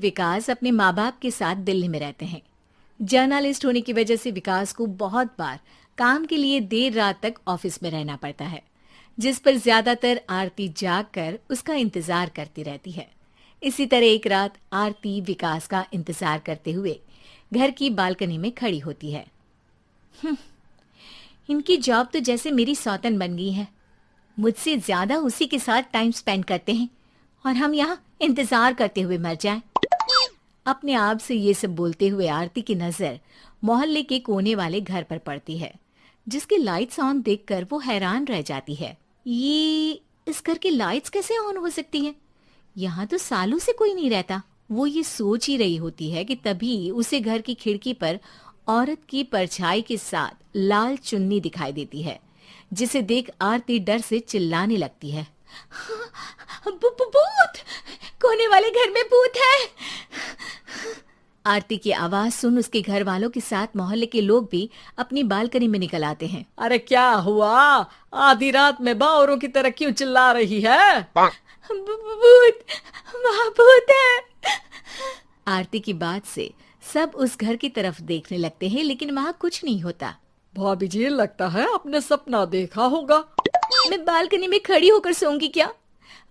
विकास अपने माँ बाप के साथ दिल्ली में रहते हैं। जर्नलिस्ट होने की वजह से विकास को बहुत बार काम के लिए देर रात तक ऑफिस में रहना पड़ता है, जिस पर ज्यादातर आरती जाग कर उसका इंतजार करती रहती है। इसी तरह एक रात आरती विकास का इंतजार करते हुए घर की बालकनी में खड़ी होती है। इनकी जॉब तो जैसे मेरी सौतन बन गई है। मुझसे ज्यादा उसी के साथ टाइम स्पेंड करते हैं और हम यहाँ इंतजार करते हुए मर जाएं। अपने आप से ये सब बोलते हुए आरती की नजर मोहल्ले के कोने वाले घर पर पड़ती है, जिसकी लाइट्स ऑन देखकर वो हैरान रह जाती है। ये इस घर की लाइट्स कैसे ऑन हो सकती हैं? यहाँ तो सालों से कोई नहीं रहता। वो ये सोच ही रही होती है कि तभी उसे घर की खिड़की पर औरत की परछाई के साथ लाल चुन्नी दिखाई देती है, जिसे देख आरती डर से चिल्लाने लगती है। भूत! कोने वाले घर में भूत है! आरती की आवाज सुन उसके घर वालों के साथ मोहल्ले के लोग भी अपनी बालकनी में निकल आते हैं। अरे क्या हुआ? आधी रात में बावरों की तरह क्यों चिल्ला रही है? भूत! वहाँ भूत है! आरती की बात से सब उस घर की तरफ देखने लगते हैं, लेकिन वहाँ कुछ नहीं होता। भाभी जी, लगता है आपने सपना देखा होगा। मैं बालकनी में खड़ी होकर सोऊंगी क्या?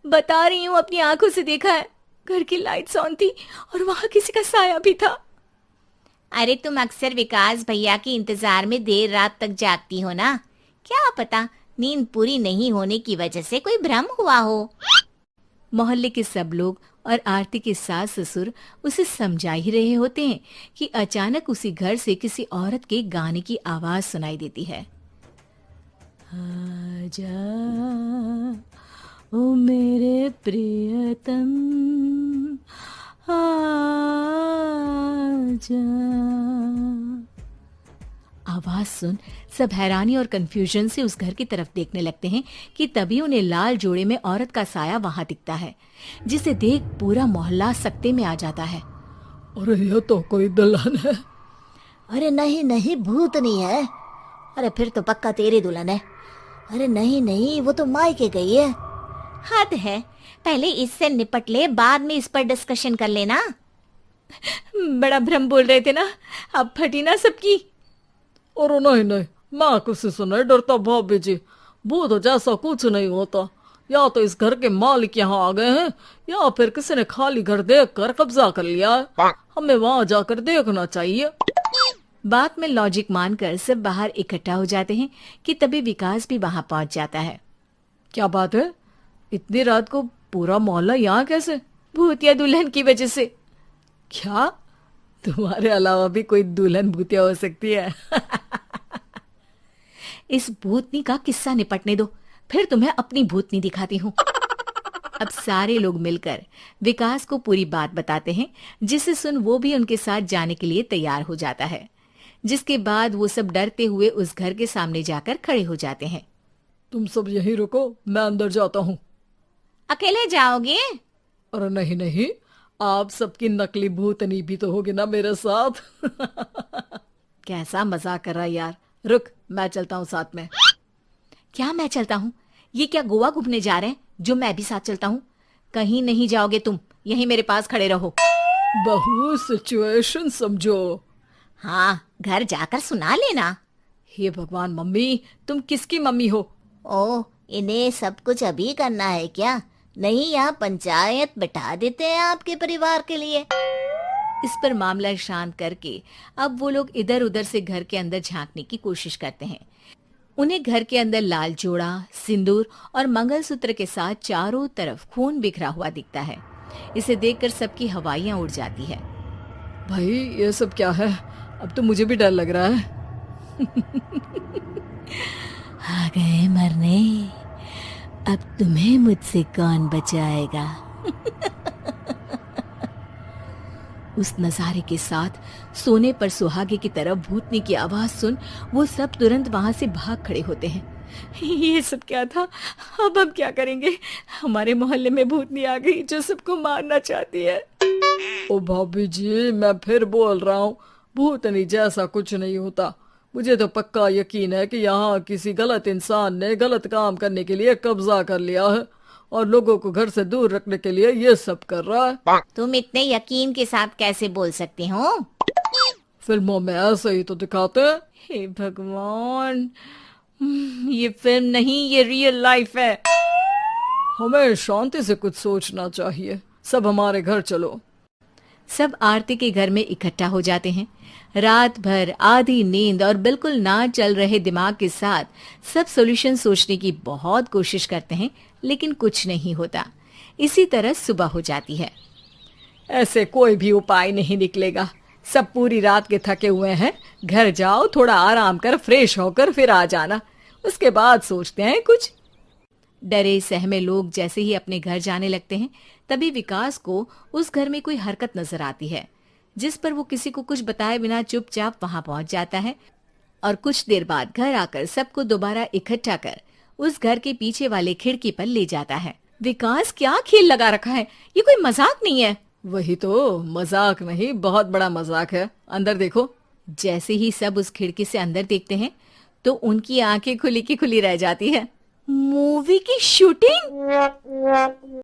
बता रही हूँ, अपनी आंखों से देखा है। घर की लाइट्स ऑन थी और वहाँ किसी का साया भी था। अरे तुम अक्सर विकास भैया के इंतजार में देर रात तक जागती हो ना, क्या पता नींद पूरी नहीं होने की वजह से कोई भ्रम हुआ हो। मोहल्ले के सब लोग और आरती के सास ससुर उसे समझा ही रहे होते हैं कि अचानक उसी घर से किसी औरत के गाने की आवाज सुनाई देती है। आजा ओ मेरे प्रियतम आजा। आवाज सुन सब हैरानी और कंफ्यूजन से उस घर की तरफ देखने लगते हैं कि तभी उन्हें लाल जोड़े में औरत का साया वहां दिखता है, जिसे देख पूरा मोहल्ला सकते में आ जाता है। अरे ये तो कोई दुल्हन है। अरे नहीं नहीं, भूत नहीं है। अरे फिर तो पक्का तेरी दुल्हन है। अरे नहीं नहीं, वो तो मायके गई है। हद है, पहले इससे निपट ले, बाद में इस पर डिस्कशन कर लेना। बड़ा भ्रम बोल रहे थे ना, अब फटी ना सबकी। और नहीं नहीं, मैं किसी से नहीं डरता भाभी जी। भूत जैसा कुछ नहीं होता। या तो इस घर के मालिक यहाँ आ गए हैं, या फिर किसी ने खाली घर देखकर कब्जा कर लिया है। हमें वहां जाकर देखना चाहिए। बात में लॉजिक मानकर सब बाहर इकट्ठा हो जाते हैं कि तभी विकास भी वहां पहुंच जाता है। क्या बात है? इतनी रात को पूरा मोहल्ला यहाँ कैसे? भूतिया दुल्हन की वजह से। क्या तुम्हारे अलावा भी कोई दुल्हन भूतिया हो सकती है? इस भूतनी का किस्सा निपटने दो, फिर तुम्हें अपनी भूतनी दिखाती हूँ। अब सारे लोग मिलकर विकास को पूरी बात बताते हैं, जिसे सुन वो भी उनके साथ जाने के लिए तैयार हो जाता है। जिसके बाद वो सब डरते हुए उस घर के सामने जाकर खड़े हो जाते हैं। तुम सब यहीं रुको, मैं अंदर जाता हूँ। अकेले जाओगे? अरे नहीं नहीं, आप सबकी नकली भूतनी भी तो होगी ना मेरे साथ। कैसा मजाक कर रहा है यार। रुक, मैं चलता हूँ साथ में। क्या मैं चलता हूँ? ये क्या गोवा घूमने जा रहे हैं जो मैं भी साथ चलता हूँ? कहीं नहीं जाओगे तुम, यहीं मेरे पास खड़े रहो। बहू सिचुएशन समझो। हाँ, घर जाकर सुना लेना। हे भगवान, मम्मी तुम किसकी मम्मी हो? ओ, इन्हें सब कुछ अभी करना है क्या? नहीं, यहाँ पंचायत बिठा देते हैं आपके परिवार के लिए। इस पर मामला शांत करके अब वो लोग इधर उधर से घर के अंदर झांकने की कोशिश करते हैं। उन्हें घर के अंदर लाल जोड़ा, सिंदूर और मंगलसूत्र के साथ चारों तरफ खून बिखरा हुआ दिखता है। इसे देखकर सबकी हवाइयां उड़ जाती है। भाई ये सब क्या है? अब तो मुझे भी डर लग रहा है। आ गए मरने, अब तुम्हें मुझसे कौन बचाएगा? उस नजारे के साथ सोने पर सुहागे की तरफ भूतनी की आवाज सुन वो सब तुरंत वहां से भाग खड़े होते हैं। ये सब क्या था? अब हम क्या करेंगे? हमारे मोहल्ले में भूतनी आ गई जो सबको मारना चाहती है। ओ भाभी जी, मैं फिर बोल रहा हूँ, भूतनी जैसा कुछ नहीं होता। मुझे तो पक्का यकीन है कि यहाँ किसी गलत इंसान ने गलत काम करने के लिए कब्जा कर लिया है और लोगों को घर से दूर रखने के लिए ये सब कर रहा है। तुम इतने यकीन के साथ कैसे बोल सकते हो? फिल्मों में ऐसे ही तो दिखाते हैं। हे भगवान, ये फिल्म नहीं, ये रियल लाइफ है। हमें शांति से कुछ सोचना चाहिए। सब हमारे घर चलो। सब आरती के घर में इकट्ठा हो जाते हैं। रात भर आधी नींद और बिल्कुल ना चल रहे दिमाग के साथ सब सॉल्यूशन सोचने की बहुत कोशिश करते हैं, लेकिन कुछ नहीं होता। इसी तरह सुबह हो जाती है। ऐसे कोई भी उपाय नहीं निकलेगा। सब पूरी रात के थके हुए हैं। घर जाओ, थोड़ा आराम कर, फ्रेश होकर फिर आ जाना, उसके बाद सोचते हैं कुछ। डरे सहमे लोग जैसे ही अपने घर जाने लगते हैं, तभी विकास को उस घर में कोई हरकत नजर आती है, जिस पर वो किसी को कुछ बताए बिना चुपचाप वहां पहुंच जाता है और कुछ देर बाद घर आकर सबको दोबारा इकट्ठा कर उस घर के पीछे वाले खिड़की पर ले जाता है। विकास, क्या खेल लगा रखा है? ये कोई मजाक नहीं है। वही तो, मजाक नहीं, बहुत बड़ा मजाक है। अंदर देखो। जैसे ही सब उस खिड़की से अंदर देखते हैं तो उनकी आंखें खुली की खुली रह जाती है। मूवी की शूटिंग!